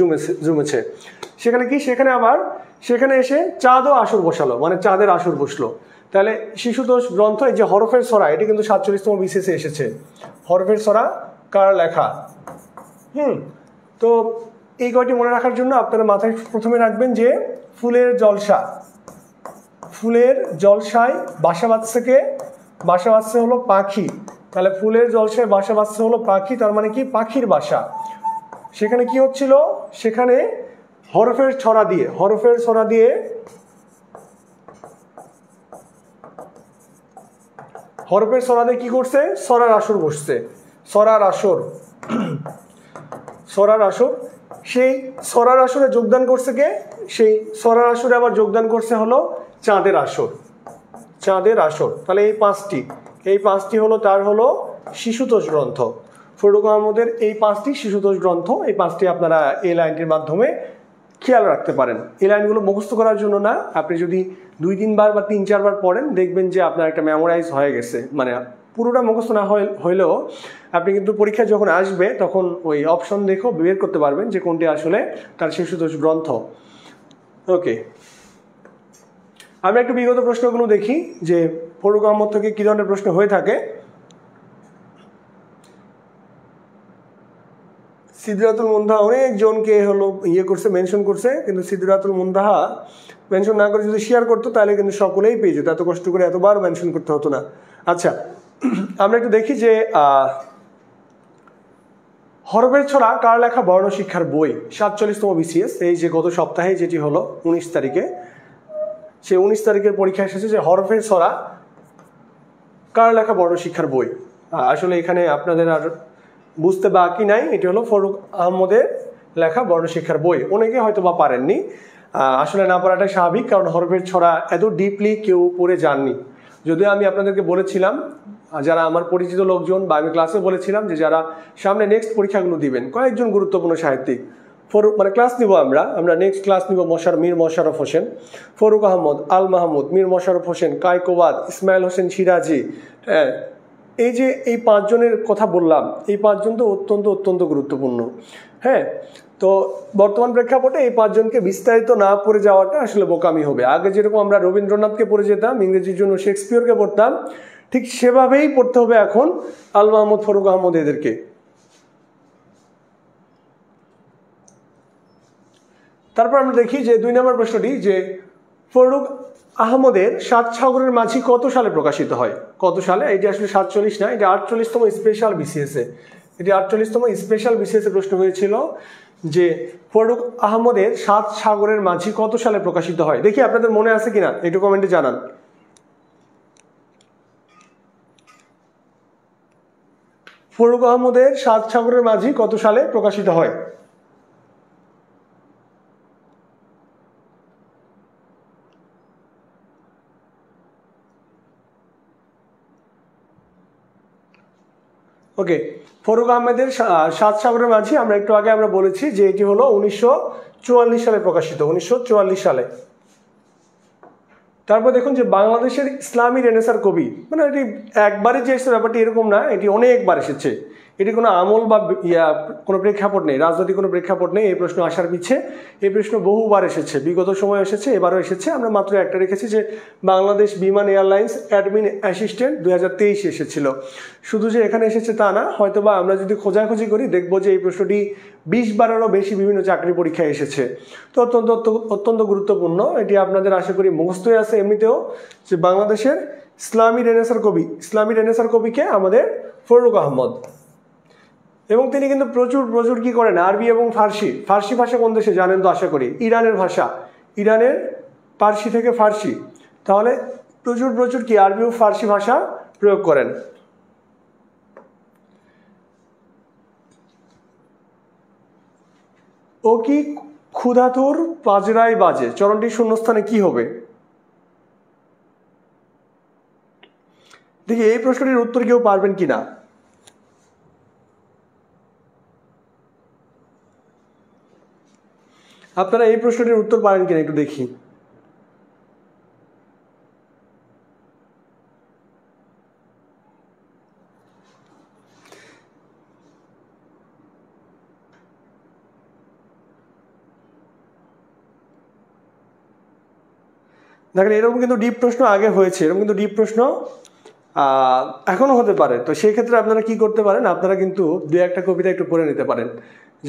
জমেছে। সেখানে কি, সেখানে এসে চাঁদও আসর বসালো, মানে চাঁদের আসর বসলো। তাহলে শিশুতোষ গ্রন্থ, এই যে হরফের ছড়া, এটি কিন্তু 47তম বিসিএসে এসেছে। হরফের ছড়া কার লেখা? তো এই কয়টি মনে রাখার জন্য আপনারা মাথায় প্রথমে রাখবেন যে ফুলের জলসায় বাসা বাঁধছে কে? বাসা বাঁধছে হলো পাখি। তাহলে ফুলের জলসায় বাসা বাঁধছে হলো পাখি, তার মানে কি পাখির বাসা। সেখানে কি হচ্ছিল? সেখানে হরফের ছড়া দিয়ে কি করছে? সরার আসর বসছে। সরার আসর সেই সরার আসরে যোগদান করছে কে? সেই সরার আসরে আবার যোগদান করছে হলো চাঁদের আসর। তাহলে এই পাঁচটি হলো তার হলো শিশুতোষ গ্রন্থ। ফরুক আহমদের এই 5টি শিশুতোষ গ্রন্থ, এই 5টি আপনারা এই লাইনটির মাধ্যমে খেয়াল রাখতে পারেন। এই লাইনগুলো মুখস্থ করার জন্য না, আপনি যদি 2-3 বার বা 3-4 বার পড়েন, দেখবেন যে আপনার একটা মেমোরাইজ হয়ে গেছে। মানে পুরোটা মুখস্থ না হইলেও আপনি কিন্তু পরীক্ষা যখন আসবে তখন ওই অপশন দেখেও বের করতে পারবেন যে কোনটি আসলে তার শিশুতোষ গ্রন্থ। ওকে, আমরা একটু বিগত প্রশ্নগুলো দেখি যে ফরুক আহমদ থেকে কী ধরনের প্রশ্ন হয়ে থাকে। সিদরাতুল মুনতাহা অনেকজনকে হলো মেনশন করছে, কিন্তু সিদরাতুল মুনতাহা মেনশন না করে যদি শেয়ার করতো তাহলে কিন্তু সকলেই পেয়ে যেত, এত কষ্ট করে এতবার মেনশন করতে হতো না। আচ্ছা, আমরা একটু দেখি যে হরফের ছড়া কার লেখা বর্ণ শিক্ষার বই, 47তম বিসিএস, এই যে গত সপ্তাহে যেটি হলো 19 তারিখে, সেই 19 তারিখের পরীক্ষা এসেছে যে হরফের ছড়া কার লেখা বর্ণ শিক্ষার বই। আসলে এখানে আপনাদের আর বুঝতে বাকি নাই, এটি হলো ফরুক আহমদের লেখা বর্ণশিক্ষার বই। অনেকে হয়তো বা পারেননি, আসলে না পড়াটাই স্বাভাবিক, কারণ হরফের ছড়া এত ডিপলি কেউ পড়ে যাননি। যদিও আমি আপনাদেরকে বলেছিলাম, যারা আমার পরিচিত লোকজন বা আমি ক্লাসে বলেছিলাম যে যারা সামনে নেক্সট পরীক্ষাগুলো দিবেন, কয়েকজন গুরুত্বপূর্ণ সাহিত্যিক ক্লাস নিব, আমরা নেক্সট ক্লাস নিব মীর মোশাররফ হোসেন, ফরুক আহমদ, আল মাহমুদ, মীর মোশাররফ হোসেন, কায়কোবাদ, ইসমাইল হোসেন সিরাজি। এই যে এই 5 জনের কথা বললাম, এই 5 জন তো অত্যন্ত গুরুত্বপূর্ণ। হ্যাঁ, তো বর্তমান প্রেক্ষাপটে এই 5 জনকে বিস্তারিত না পড়ে যাওয়াটা আসলে বোকামি হবে। আগে যেরকম আমরা রবীন্দ্রনাথকে পড়ে যেতাম, ইংরেজির জন্য শেক্সপিয়রকে পড়তাম, ঠিক সেভাবেই পড়তে হবে এখন আল মাহমুদ, ফরুক আহমদ এদেরকে। তারপর আমরা দেখি যে 2 নম্বর প্রশ্নটি, যে ফরুক আহমদের 7 সাগরের মাঝি কত সালে প্রকাশিত হয়? কত সালে? এটি আসলে 47 না, এটি 48তম স্পেশাল বিসিএসে, প্রশ্ন হয়েছিল যে ফরুক আহমদের 7 সাগরের মাঝি কত সালে প্রকাশিত হয়। দেখি আপনাদের মনে আছে কিনা, একটু কমেন্টে জানান। ফরুক আহমদের 7 সাগরের মাঝি কত সালে প্রকাশিত হয়? ওকে, ফরুক আহমেদের 7 সাগরের মাঝি আমরা একটু আগে বলেছি যে এটি হলো 1944 সালে প্রকাশিত, 1944 সালে। তারপর দেখুন যে বাংলাদেশের ইসলামী রেনেসার কবি, মানে এটি একবারই যে এসেছে ব্যাপারটি এরকম না, এটি অনেকবার এসেছে। এটি কোনো আমল বা কোনো প্রেক্ষাপট নেই, রাজনৈতিক কোনো প্রেক্ষাপট নেই এই প্রশ্ন আসার পিছে। এই প্রশ্ন বহুবার এসেছে, বিগত সময় এসেছে, এবারও এসেছে। আমরা মাত্র একটা রেখেছি যে বাংলাদেশ বিমান এয়ারলাইন্স অ্যাডমিন অ্যাসিস্ট্যান্ট 2023 এসেছিল। শুধু যে এখানে এসেছে তা না, হয়তোবা আমরা যদি খোঁজাখুঁজি করি দেখবো যে এই প্রশ্নটি 20 বারেরও বেশি বিভিন্ন চাকরি পরীক্ষায় এসেছে। তো অত্যন্ত গুরুত্বপূর্ণ। এটি আপনাদের আশা করি মুখস্থ আছে এমনিতেও, যে বাংলাদেশের ইসলামী রেনেসার কবিকে আমাদের ফরুক আহমদ। এবং তিনি কিন্তু প্রচুর কি করেন, আরবি এবং ফার্সি ভাষা কোন দেশে জানেন তো আশা করি, ইরানের ভাষা, ইরানের পার্সি থেকে ফার্সি। তাহলে প্রচুর কি আরবি ও ফার্সি ভাষা প্রয়োগ করেন। ও কি ক্ষুধাতুর পাজরায় বাজে, চরণটির শূন্যস্থানে কি হবে? দেখি এই প্রশ্নটির উত্তর কেউ পারবেন কিনা। আপনারা এই প্রশ্নটির উত্তর পারেন কিনা একটু দেখি। দেখেন এরকম কিন্তু ডিপ প্রশ্ন আগে হয়েছে, এরকম কিন্তু ডিপ প্রশ্ন এখনও হতে পারে। তো সেই ক্ষেত্রে আপনারা কি করতে পারেন, আপনারা কিন্তু দু একটা কবিতা একটু পড়ে নিতে পারেন।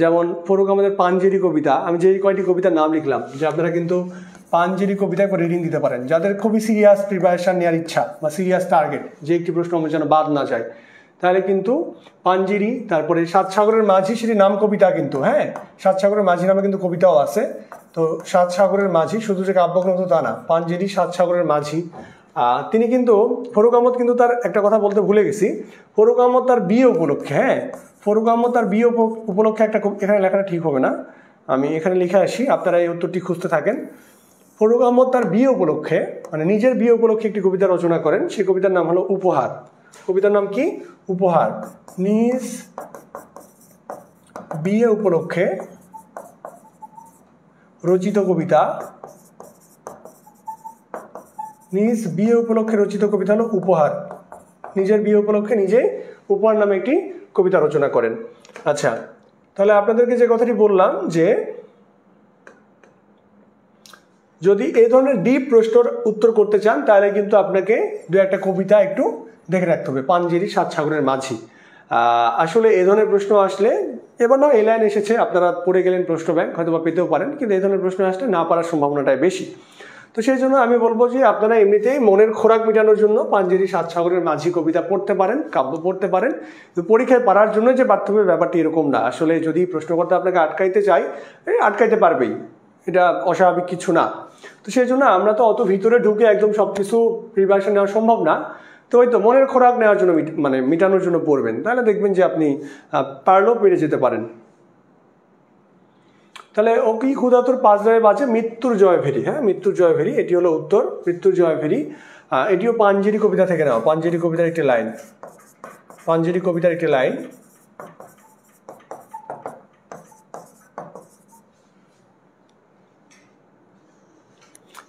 যেমন ফরুক আহমদের পাঞ্জেরি কবিতা, আমি যেই কয়টি কবিতার নাম লিখলাম, যে আপনারা কিন্তু পাঞ্জেরি কবিতা করে রিডিং দিতে পারেন। যাদের খুবই সিরিয়াস প্রিপারেশান নেওয়ার ইচ্ছা বা সিরিয়াস টার্গেট যে একটি প্রশ্ন আমার যেন বাদ না যায়, তাহলে কিন্তু পাঞ্জেরি, তারপরে সাত সাগরের মাঝি, সেটি নাম কবিতা কিন্তু, হ্যাঁ সাত সাগরের মাঝি নামে কিন্তু কবিতাও আছে। তো সাত সাগরের মাঝি শুধু যে কাব্যগ্রন্থ তা না, পাঞ্জেরি সাত সাগরের মাঝি। তিনি কিন্তু ফরুক আহমদ কিন্তু তার একটা কথা বলতে ভুলে গেছি, ফরুক আহমদ তার বিয়ে উপলক্ষে, হ্যাঁ ফরুক আহমদ তার বিয়ে উপলক্ষে একটা, এখানে লেখাটা ঠিক হবে না, আমি এখানে লিখে আসি, আপনারা এই উত্তরটি খুঁজতে থাকেন। ফরুক আহমদ তার বিয়ে উপলক্ষে, মানে নিজের বিয়ে উপলক্ষে একটি কবিতা রচনা করেন। সেই কবিতার নাম হলো উপহার। কবিতার নাম কি? উপহার। নিজ বিয়ে উপলক্ষে রচিত কবিতা, নিজ বিয়ে উপলক্ষে রচিত কবিতা হলো উপহার। নিজের বিয়ে উপলক্ষে নিজেই উপহার নামে একটি কবিতা রচনা করেন। আচ্ছা, তাহলে আপনাদেরকে যে কথাটি বললাম, যে যদি এই ধরনের ডিপ প্রশ্নের উত্তর করতে চান, তাহলে কিন্তু আপনাকে দু একটা কবিতা একটু দেখে রাখতে হবে। পাঞ্জেরি সাত সাগরের মাঝি, আসলে এই ধরনের প্রশ্ন আসলে, এবার না এই লাইন এসেছে, আপনারা পড়ে গেলেন প্রশ্ন ব্যাংক, হয়তো বা পেতেও পারেন, কিন্তু এই ধরনের প্রশ্ন আসলে না পারার সম্ভাবনাটাই বেশি। তো সেই জন্য আমি বলবো যে আপনারা এমনিতেই মনের খোরাক মেটানোর জন্য পাঞ্জেরি সাত সাগরের মাঝি কবিতা পড়তে পারেন, কাব্য পড়তে পারেন। তো পরীক্ষায় পারার জন্য যে বাড়তে হবে ব্যাপারটি এরকম না। আসলে যদি প্রশ্নকর্তা আপনাকে আটকাইতে চায়, আটকাইতে পারবেই, এটা অস্বাভাবিক কিছু না। তো সেই জন্য আমরা তো অত ভিতরে ঢুকে একদম সব কিছু প্রিপারেশন নেওয়া সম্ভব না। তো ওই তো মনের খোরাক নেওয়ার জন্য, মানে মেটানোর জন্য পড়বেন, তাহলে দেখবেন যে আপনি পারলেও পেরে যেতে পারেন। তাহলে ও কি ক্ষুধাতুর পাঁচ দাবে বাজে মৃত্যুর জয় ভেরি, হ্যাঁ মৃত্যুর জয় ভেরি, এটি হলো উত্তর, মৃত্যুর জয় ভেরি। এটিও পাঞ্জেরি কবিতা থেকে নেওয়া, পাঞ্জেরি কবিতার একটি লাইন, পাঞ্জেরি কবিতার একটি লাইন।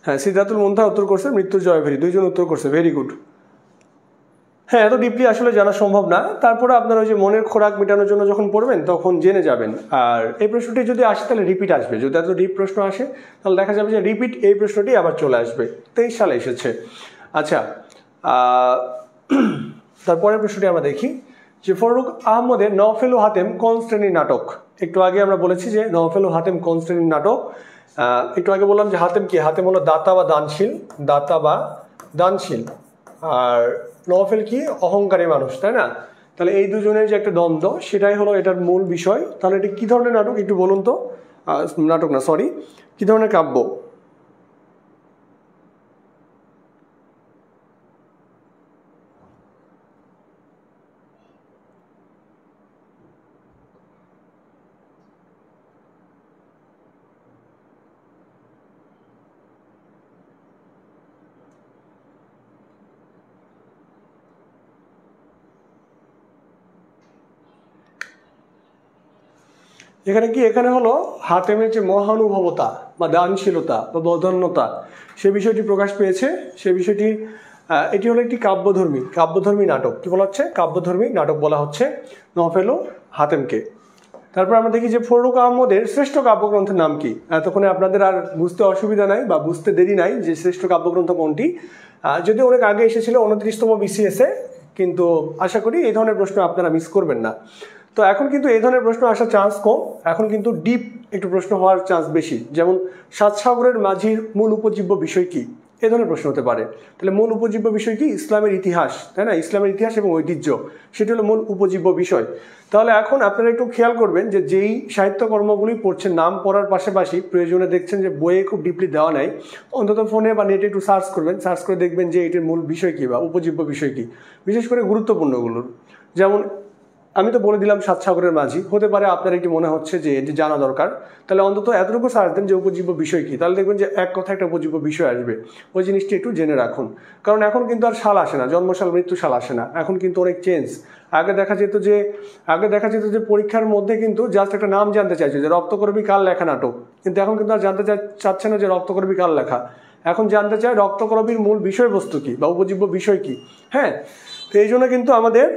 হ্যাঁ সিদ্ধাতুল মুনতাহা উত্তর করছে মৃত্যুর জয় ভেরি, দুইজন উত্তর করছে, ভেরি গুড। হ্যাঁ এত ডিপলি আসলে জানা সম্ভব না, তারপরে আপনার ওই যে মনের খোরাক মেটানোর জন্য যখন পড়বেন তখন জেনে যাবেন। আর এই প্রশ্নটি যদি আসে তাহলে রিপিট আসবে, যদি এত ডিপ প্রশ্ন আসে তাহলে দেখা যাবে যে রিপিট এই প্রশ্নটি আবার চলে আসবে। 23 সালে এসেছে। আচ্ছা, তারপরের প্রশ্নটি আমরা দেখি, যে ফরুক আহমদের নওফেল ও হাতেম কোন শ্রেণীর নাটক? একটু আগে আমরা বলেছি যে নওফেল ও হাতেম কোন শ্রেণীর নাটক। একটু আগে বললাম যে হাতেম কি, হাতেম হলো দাতা বা দানশীল, দাতা বা দানশীল, আর নওফেল কি, অহংকারী মানুষ, তাই না? তাহলে এই দুজনের যে একটা দ্বন্দ্ব, সেটাই হলো এটার মূল বিষয়। তাহলে এটা কি ধরনের নাটক একটু বলুন তো, নাটক না সরি, কি ধরনের কাব্য? এখানে কি, এখানে হলো হাতেমের যে মহানুভবতা বা দানশীলতা বা বদান্যতা, সে বিষয়টি প্রকাশ পেয়েছে। সে বিষয়টি, এটি হলো একটি কাব্যধর্মী নাটক। কি বলা হচ্ছে? কাব্যধর্মী নাটক বলা হচ্ছে নওফেল ও হাতেমকে। তারপর আমরা দেখি যে ফরুক আহমদের শ্রেষ্ঠ কাব্যগ্রন্থের নাম কি? এতক্ষণে আপনাদের আর বুঝতে অসুবিধা নাই বা বুঝতে দেরি নাই যে শ্রেষ্ঠ কাব্যগ্রন্থ কোনটি। যদি অনেক আগে এসেছিল 29তম BCS-এ, কিন্তু আশা করি এই ধরনের প্রশ্ন আপনারা মিস করবেন না। তো এখন কিন্তু এই ধরনের প্রশ্ন আসার চান্স কম, এখন কিন্তু ডিপ একটু প্রশ্ন হওয়ার চান্স বেশি। যেমন সাত সাগরের মাঝির মূল উপজীব্য বিষয় কি, এ ধরনের প্রশ্ন হতে পারে। তাহলে মূল উপজীব্য বিষয় কি? ইসলামের ইতিহাস, তাই না? ইসলামের ইতিহাস এবং ঐতিহ্য, সেটি হলো মূল উপজীব্য বিষয়। তাহলে এখন আপনারা একটু খেয়াল করবেন যে যেই সাহিত্যকর্মগুলি পড়ছেন, নাম পড়ার পাশাপাশি প্রয়োজনে দেখছেন যে বইয়ে খুব ডিপলি দেওয়া নাই, অন্তত ফোনে বা নেটে একটু সার্চ করবেন, সার্চ করে দেখবেন যে এটির মূল বিষয় কী বা উপজীব্য বিষয় কী, বিশেষ করে গুরুত্বপূর্ণগুলোর। যেমন আমি তো বলে দিলাম সাত সাগরের মাঝি, হতে পারে আপনার এটি মনে হচ্ছে যে এটি জানা দরকার, তাহলে অন্তত এতটুকু সার্চ দেন যে উপজীব্য বিষয় কী, তাহলে দেখবেন যে এক কথা একটা উপজীব্য বিষয় আসবে। ওই জিনিসটি একটু জেনে রাখুন, কারণ এখন কিন্তু আর সাল আসে না, জন্মসাল মৃত্যুসাল আসে না, এখন কিন্তু অনেক চেঞ্জ। আগে দেখা যেত যে পরীক্ষার মধ্যে কিন্তু জাস্ট একটা নাম জানতে চাইছে যে রক্তকরবী কার লেখা নাটক, কিন্তু এখন কিন্তু আর জানতে চাচ্ছে না যে রক্তকরবী কার লেখা, এখন জানতে চায় রক্তকরবীর মূল বিষয়বস্তু কী বা উপজীব্য বিষয় কী। হ্যাঁ, তো এই জন্য কিন্তু আমাদের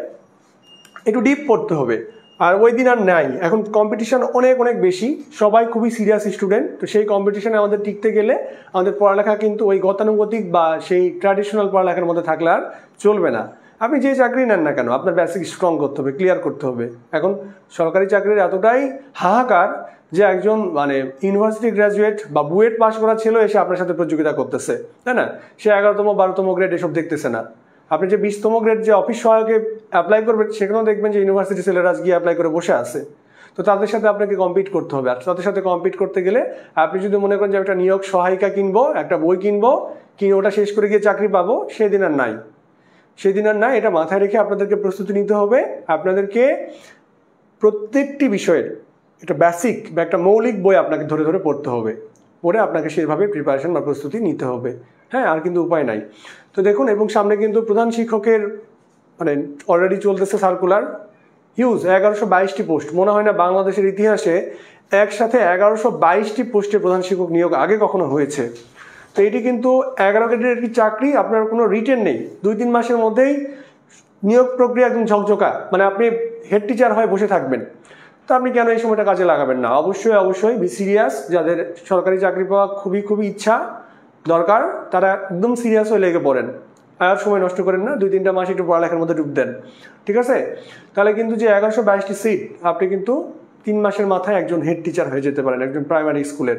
একটু ডিপ পড়তে হবে। আর ওই দিন আর নাই, এখন কম্পিটিশন অনেক অনেক বেশি, সবাই খুবই সিরিয়াস স্টুডেন্ট। তো সেই কম্পিটিশনে আমাদের টিকতে গেলে আমাদের পড়ালেখা কিন্তু ওই গতানুগতিক বা সেই ট্র্যাডিশনাল পড়ালেখার মধ্যে থাকলে আর চলবে না। আপনি যে চাকরি নেন না কেন আপনার বেসিক স্ট্রং করতে হবে, ক্লিয়ার করতে হবে। এখন সরকারি চাকরির এতটাই হাহাকার যে একজন মানে ইউনিভার্সিটি গ্র্যাজুয়েট বা বুয়েট পাস করা ছিল এসে আপনার সাথে প্রতিযোগিতা করতেছে, তাই না? সে 11তম 12তম গ্রেড এসব দেখতেছে না। আপনি যে 20তম গ্রেড যে অফিস সহায়কে অ্যাপ্লাই করবেন সেখানেও দেখবেন যে ইউনিভার্সিটি ছেলেরা গিয়ে অ্যাপ্লাই করে বসে আছে। তো তাদের সাথে আপনাকে কম্পিট করতে হবে। আর তাদের সাথে কম্পিট করতে গেলে আপনি যদি মনে করেন যে একটা নিয়োগ সহায়িকা কিনবো, একটা বই কিনবো, কিনে ওটা শেষ করে গিয়ে চাকরি পাবো, সেদিন আর নাই, সেদিন আর নাই। এটা মাথায় রেখে আপনাদেরকে প্রস্তুতি নিতে হবে। আপনাদেরকে প্রত্যেকটি বিষয়ের একটা বেসিক বা একটা মৌলিক বই আপনাকে ধরে ধরে পড়তে হবে, পড়ে আপনাকে সেইভাবে প্রিপারেশন বা প্রস্তুতি নিতে হবে। হ্যাঁ, আর কিন্তু উপায় নাই। তো দেখুন, এবং সামনে কিন্তু প্রধান শিক্ষকের মানে অলরেডি চলতেছে সার্কুলার, হিউজ 1122টি পোস্ট। মনে হয় না বাংলাদেশের ইতিহাসে একসাথে 1122টি পোস্টে প্রধান শিক্ষক নিয়োগ আগে কখনো হয়েছে। তো এটি কিন্তু 11 গ্রেডের একটি চাকরি, আপনার কোনো রিটেন নেই, 2-3 মাসের মধ্যেই নিয়োগ প্রক্রিয়া একদম ঝকঝকা, মানে আপনি হেড টিচার হয়ে বসে থাকবেন। তো আপনি কেন এই সময়টা কাজে লাগাবেন না? অবশ্যই অবশ্যই বি সিরিয়াস। যাদের সরকারি চাকরি পাওয়া খুবই খুবই ইচ্ছা দরকার, তারা একদম সিরিয়াস হয়ে লেগে পড়েন, আর সময় নষ্ট করেন না, 2-3টা মাস একটু পড়ালেখার মধ্যে ডুব দেন, ঠিক আছে? তাহলে কিন্তু যে 1122টি সিট, আপনি কিন্তু 3 মাসের মাথায় একজন হেড টিচার হয়ে যেতে পারেন একজন প্রাইমারি স্কুলের।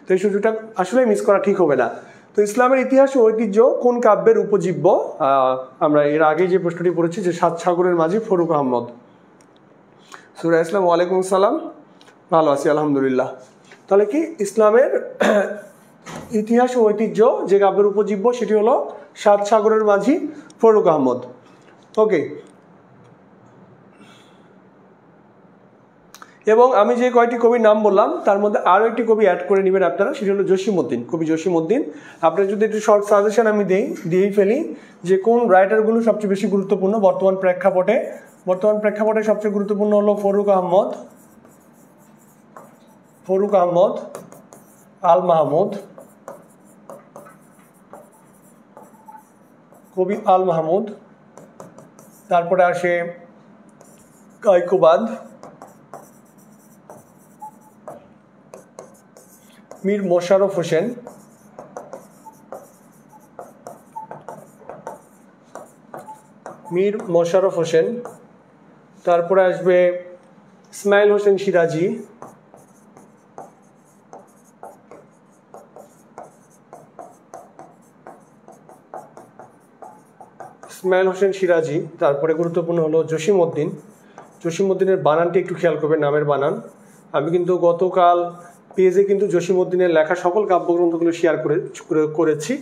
তো এই সুযোগটা আসলেই মিস করা ঠিক হবে না। তো ইসলামের ইতিহাস ও ঐতিহ্য কোন কাব্যের উপজীব্য? আমরা এর আগে যে প্রশ্নটি পড়েছি যে 7 সাগরের মাঝি ফরুক আহমদ। সূরা ইসলাম। ওয়ালাইকুম আসসালাম, ভালো আছি আলহামদুলিল্লাহ। তাহলে কি ইসলামের ইতিহাস ও ঐতিহ্য যে কাব্যের উপজীব্য সেটি হলো 7 সাগরের মাঝি ফরুক আহমদ। ওকে, এবং আমি যে কয়টি কবির নাম বললাম তার মধ্যে আরও একটি কবি অ্যাড করে নেবেন আপনারা, সেটি হলো জসিমউদ্দিন, কবি জসিমউদ্দিন। আপনার যদি একটু শর্ট সাজেশন আমি দিয়েই ফেলি যে কোন রাইটারগুলো সবচেয়ে বেশি গুরুত্বপূর্ণ বর্তমান প্রেক্ষাপটে। বর্তমান প্রেক্ষাপটে সবচেয়ে গুরুত্বপূর্ণ হলো ফরুক আহমদ, আল মাহমুদ, কবি আল মাহমুদ। তারপরে আসে কায়কোবাদ, মীর মোশাররফ হোসেন, তারপরে আসবে ইসমাইল হোসেন সিরাজি, তারপরে গুরুত্বপূর্ণ হলো জসিমউদ্দিনের বানানটি একটু খেয়াল করবেন, নামের বানান। আমি কিন্তু গতকাল পেজে কিন্তু জসিমউদ্দিনের লেখা সকল কাব্যগ্রন্থগুলো শেয়ার করেছি,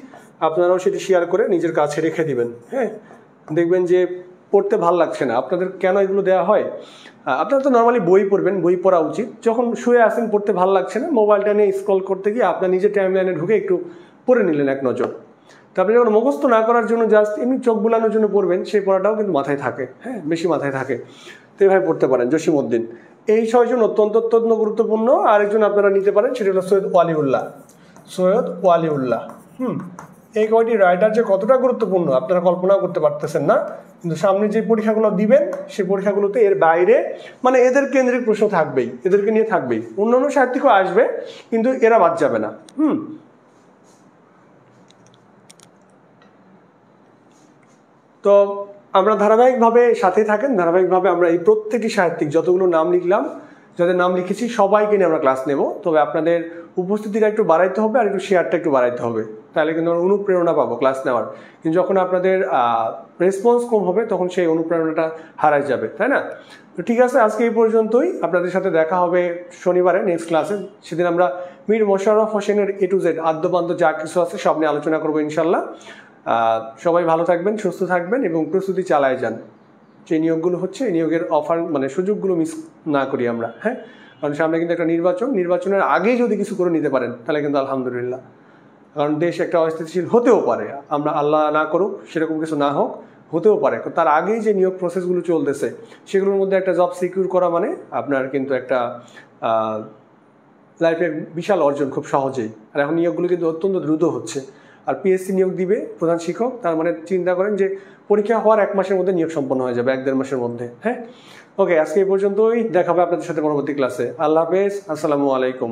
আপনারাও সেটি শেয়ার করে নিজের কাছে রেখে দিবেন। হ্যাঁ, দেখবেন যে পড়তে ভাল লাগছে না আপনাদের। কেন এগুলো দেওয়া হয়? আপনারা তো নর্মালি বই পড়বেন, বই পড়া উচিত। যখন শুয়ে আসেন পড়তে ভাল লাগছে না, মোবাইলটা নিয়ে স্ক্রল করতে গিয়ে আপনার নিজের টাইমলাইনে ঢুকে একটু পড়ে নিলেন এক নজর। তারপরে যখন মুখস্থ না করার জন্য জাস্ট এমনি চোখ বুলানোর জন্য পড়বেন, সেই পড়াটাও কিন্তু মাথায় থাকে, হ্যাঁ বেশি মাথায় থাকে। তো এইভাবে পড়তে পারেন জসিমউদ্দিন। এই 6 জন অত্যন্ত গুরুত্বপূর্ণ। আরেকজন আপনারা নিতে পারেন, সেটি হলো সৈয়দ ওয়ালিউল্লাহ। এই কয়টি রাইটার যে কতটা গুরুত্বপূর্ণ আপনারা কল্পনাও করতে পারতেছেন না। কিন্তু সামনে যে পরীক্ষাগুলো দিবেন সেই পরীক্ষাগুলোতে এর বাইরে মানে এদের কেন্দ্রিক প্রশ্ন থাকবেই, এদেরকে নিয়ে থাকবেই। অন্যান্য সাহিত্যিকও আসবে কিন্তু এরা বাদ যাবে না। তো আমরা ধারাবাহিকভাবে সাথে থাকেন, ধারাবাহিকভাবে আমরা এই প্রত্যেকটি সাহিত্যিক যতগুলো নাম লিখলাম, যাদের নাম লিখেছি সবাইকে নিয়ে আমরা ক্লাস নেব। তবে আপনাদের উপস্থিতিটা একটু বাড়াইতে হবে আর একটু শেয়ারটা একটু বাড়াইতে হবে, তাহলে কিন্তু আমরা অনুপ্রেরণা পাবো ক্লাস নেওয়ার। কিন্তু যখন আপনাদের রেসপন্স কম হবে তখন সেই অনুপ্রেরণাটা হারাই যাবে, তাই না? তো ঠিক আছে, আজকে এই পর্যন্তই। আপনাদের সাথে দেখা হবে শনিবারে নেক্সট ক্লাসে। সেদিন আমরা মীর মোশাররফ হোসেনের A to Z আদ্যপান্ত যা কিছু আছে সব নিয়ে আলোচনা করবো ইনশাল্লাহ। সবাই ভালো থাকবেন, সুস্থ থাকবেন এবং প্রস্তুতি চালায় যান। যে নিয়োগগুলো হচ্ছে এই নিয়োগের অফার মানে সুযোগগুলো মিস না করি আমরা। হ্যাঁ, কারণ সামনে কিন্তু একটা নির্বাচনের আগেই যদি কিছু করে নিতে পারেন তাহলে কিন্তু আলহামদুলিল্লাহ। কারণ দেশ একটা অস্থিতিশীল হতেও পারে, আমরা আল্লাহ না করুক সেরকম কিছু না হোক, হতেও পারে। তার আগেই যে নিয়োগ প্রসেসগুলো চলতেছে সেগুলোর মধ্যে একটা জব সিকিউর করা মানে আপনার কিন্তু একটা লাইফের বিশাল অর্জন খুব সহজেই। আর এখন নিয়োগগুলো কিন্তু অত্যন্ত দ্রুত হচ্ছে। আর পিএসসি নিয়োগ দিবে প্রধান শিক্ষক, তার মানে চিন্তা করেন যে পরীক্ষা হওয়ার 1 মাসের মধ্যে নিয়োগ সম্পন্ন হয়ে যাবে, 1-1.5 মাসের মধ্যে। হ্যাঁ, ওকে, আজকে এই পর্যন্তই, দেখা হবে আপনাদের সাথে পরবর্তী ক্লাসে। আল্লাহ হাফেজ, আসসালামু আলাইকুম।